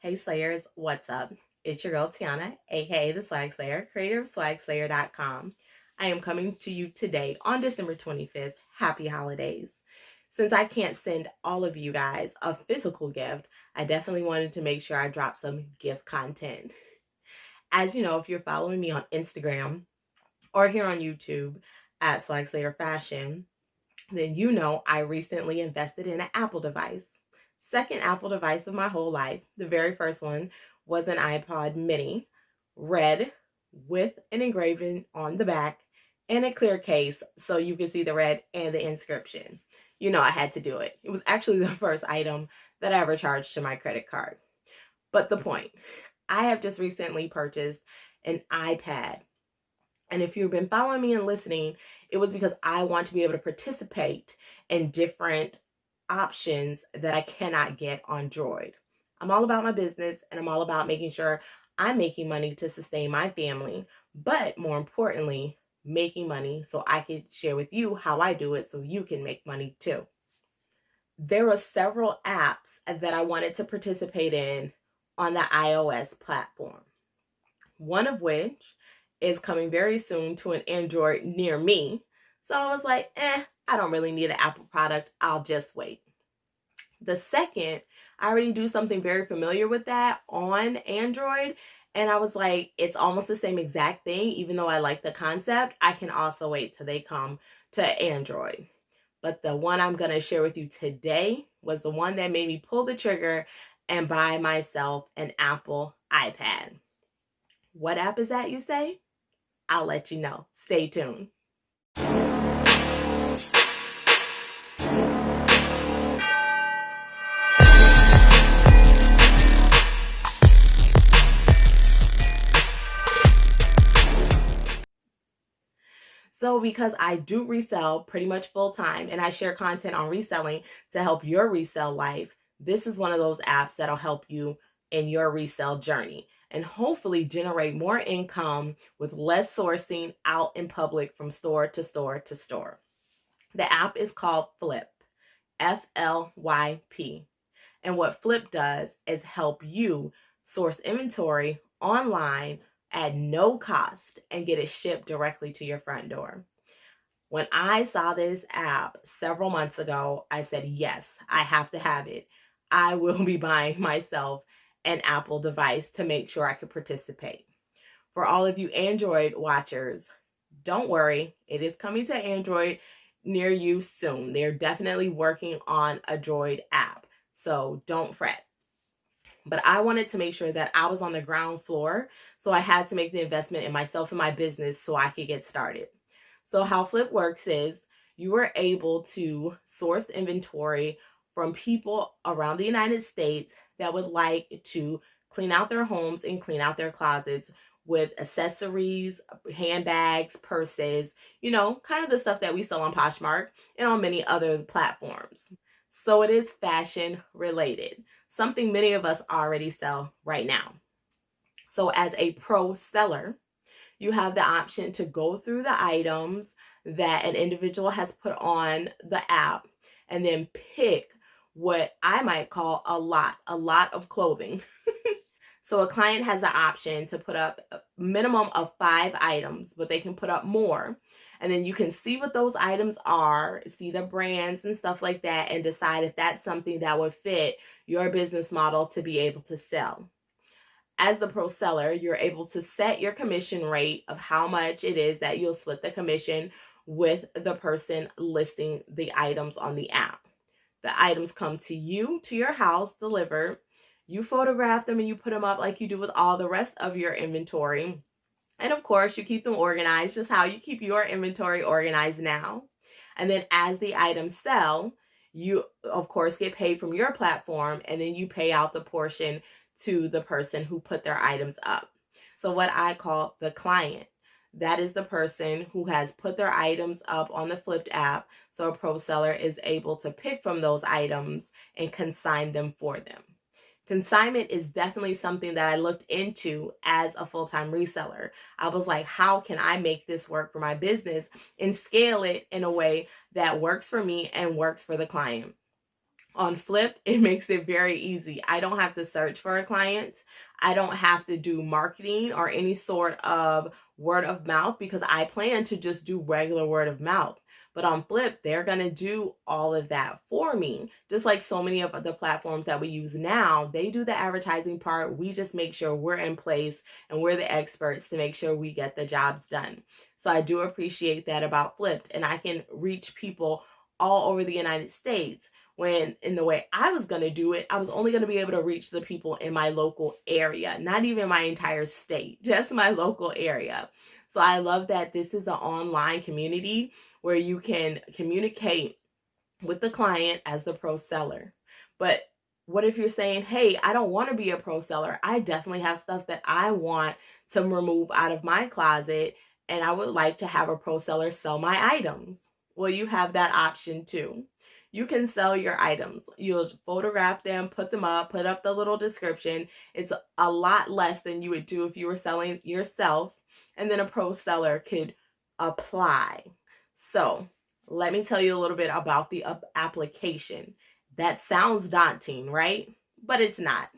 Hey Slayers, what's up? It's your girl Tiana, aka the Swagslayer, creator of Swagslayer.com. I am coming to you today on December 25th. Happy holidays. Since I can't send all of you guys a physical gift, I definitely wanted to make sure I drop some gift content. As you know, if you're following me on Instagram or here on YouTube at Swagslayer Fashion, then you know I recently invested in an Apple device. Second Apple device of my whole life. The very first one was an iPod mini, red, with an engraving on the back and a clear case so you could see the red and the inscription. You know I had to do it. It was actually the first item that I ever charged to my credit card. But the point, I have just recently purchased an iPad. And if you've been following me and listening, it was because I want to be able to participate in different options that I cannot get on Droid. I'm all about my business and I'm all about making sure I'm making money to sustain my family, but more importantly, making money so I can share with you how I do it so you can make money too. There were several apps that I wanted to participate in on the iOS platform. One of which is coming very soon to an Android near me. So I was like, I don't really need an Apple product. I'll just wait. The second, I already do something very familiar with that on Android. And I was like, it's almost the same exact thing. Even though I like the concept, I can also wait till they come to Android. But the one I'm going to share with you today was the one that made me pull the trigger and buy myself an Apple iPad. What app is that, you say? I'll let you know. Stay tuned. So because I do resell pretty much full time and I share content on reselling to help your resell life, this is one of those apps that'll help you in your resell journey and hopefully generate more income with less sourcing out in public from store to store to store. The app is called Flyp, Flyp. And what Flyp does is help you source inventory online at no cost and get it shipped directly to your front door. When I saw this app several months ago, I said, yes, I have to have it. I will be buying myself an Apple device to make sure I can participate. For all of you Android watchers, don't worry, it is coming to Android near you soon. They're definitely working on a Droid app, so don't fret. But I wanted to make sure that I was on the ground floor, so I had to make the investment in myself and my business so I could get started. So how Flyp works is you are able to source inventory from people around the United States that would like to clean out their homes and clean out their closets with accessories, handbags, purses, kind of the stuff that we sell on Poshmark and on many other platforms. So it is fashion related, something many of us already sell right now. So as a pro seller, you have the option to go through the items that an individual has put on the app and then pick what I might call a lot of clothing. So a client has the option to put up a minimum of 5 items, but they can put up more. And then you can see what those items are, see the brands and stuff like that, and decide if that's something that would fit your business model to be able to sell. As the pro seller, you're able to set your commission rate of how much it is that you'll split the commission with the person listing the items on the app. The items come to you, to your house, delivered. You photograph them and you put them up like you do with all the rest of your inventory. And of course, you keep them organized, just how you keep your inventory organized now. And then as the items sell, you, of course, get paid from your platform, and then you pay out the portion to the person who put their items up. So what I call the client, that is the person who has put their items up on the Flyp app. So a pro seller is able to pick from those items and consign them for them. Consignment is definitely something that I looked into as a full-time reseller. I was like, how can I make this work for my business and scale it in a way that works for me and works for the client? On Flipped, it makes it very easy. I don't have to search for a client. I don't have to do marketing or any sort of word of mouth because I plan to just do regular word of mouth. But on Flip, they're going to do all of that for me. Just like so many of the platforms that we use now, they do the advertising part. We just make sure we're in place and we're the experts to make sure we get the jobs done. So I do appreciate that about Flipped, and I can reach people all over the United States. When in the way I was going to do it, I was only going to be able to reach the people in my local area, not even my entire state, just my local area. So I love that this is an online community where you can communicate with the client as the pro seller. But what if you're saying, hey, I don't want to be a pro seller. I definitely have stuff that I want to remove out of my closet, and I would like to have a pro seller sell my items. Well, you have that option too. You can sell your items. You'll photograph them, put them up, put up the little description. It's a lot less than you would do if you were selling yourself, and then a pro seller could apply. So let me tell you a little bit about the application. That sounds daunting, right? But it's not.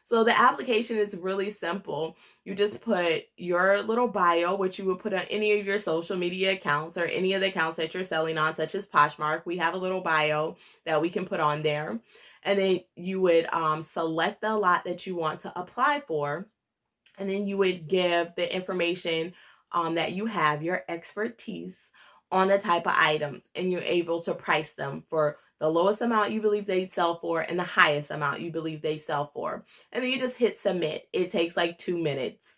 So the application is really simple. You just put your little bio, which you would put on any of your social media accounts or any of the accounts that you're selling on, such as Poshmark. We have a little bio that we can put on there. And then you would select the lot that you want to apply for. And then you would give the information that you have, your expertise on the type of items, and you're able to price them for the lowest amount you believe they'd sell for and the highest amount you believe they sell for. And then you just hit submit. It takes like 2 minutes.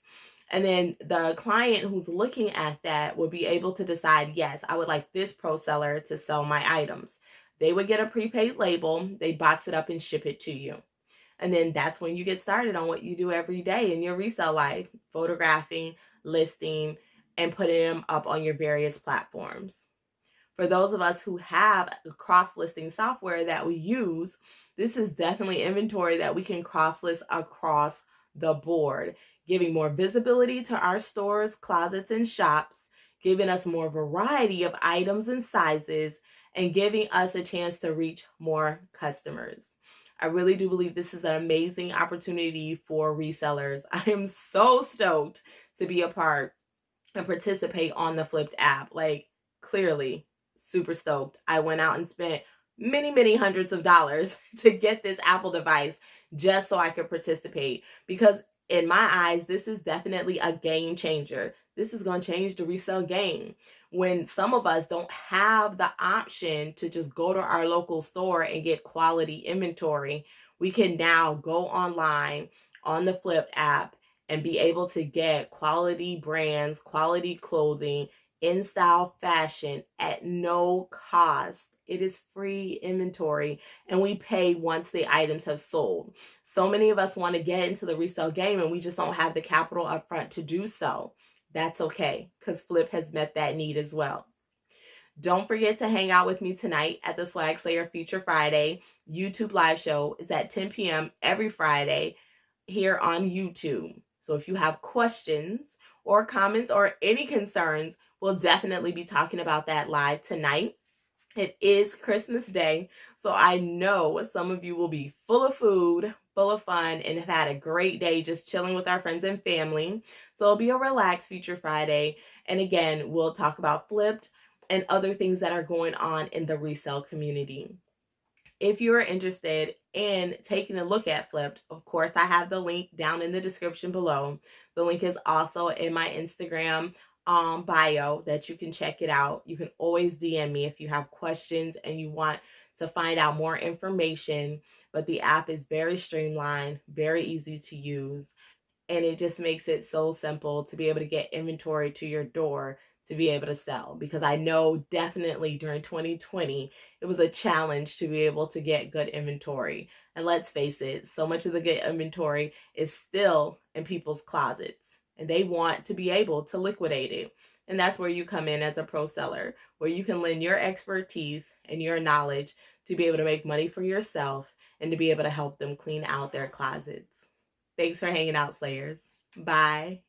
And then the client who's looking at that will be able to decide, yes, I would like this pro seller to sell my items. They would get a prepaid label, they box it up and ship it to you. And then that's when you get started on what you do every day in your resale life, photographing, listing, and putting them up on your various platforms. For those of us who have cross-listing software that we use, this is definitely inventory that we can cross-list across the board, giving more visibility to our stores, closets, and shops, giving us more variety of items and sizes, and giving us a chance to reach more customers. I really do believe this is an amazing opportunity for resellers. I am so stoked to be a part and participate on the Flipped app. Like, clearly, super stoked. I went out and spent many hundreds of dollars to get this Apple device just so I could participate, because in my eyes, this is definitely a game changer. This is going to change the resale game. When some of us don't have the option to just go to our local store and get quality inventory, we can now go online on the Flipped app and be able to get quality brands, quality clothing, in style fashion at no cost. It is free inventory, and we pay once the items have sold. So many of us want to get into the resale game and we just don't have the capital up front to do so. That's okay, because Flipp has met that need as well. Don't forget to hang out with me tonight at the Swagslayer Feature Friday YouTube live show. It's at 10 p.m. every Friday here on YouTube. So if you have questions or comments or any concerns, we'll definitely be talking about that live tonight. It is Christmas Day, so I know some of you will be full of food, full of fun, and have had a great day just chilling with our friends and family. So it'll be a relaxed Feature Friday. And again, we'll talk about Flipped and other things that are going on in the resale community. If you are interested in taking a look at Flipped, of course, I have the link down in the description below. The link is also in my Instagram bio that you can check it out. You can always DM me if you have questions and you want to find out more information. But the app is very streamlined, very easy to use, and it just makes it so simple to be able to get inventory to your door to be able to sell. Because I know definitely during 2020, it was a challenge to be able to get good inventory. And let's face it, so much of the good inventory is still in people's closets, and they want to be able to liquidate it. And that's where you come in as a pro seller, where you can lend your expertise and your knowledge to be able to make money for yourself and to be able to help them clean out their closets. Thanks for hanging out, Slayers. Bye.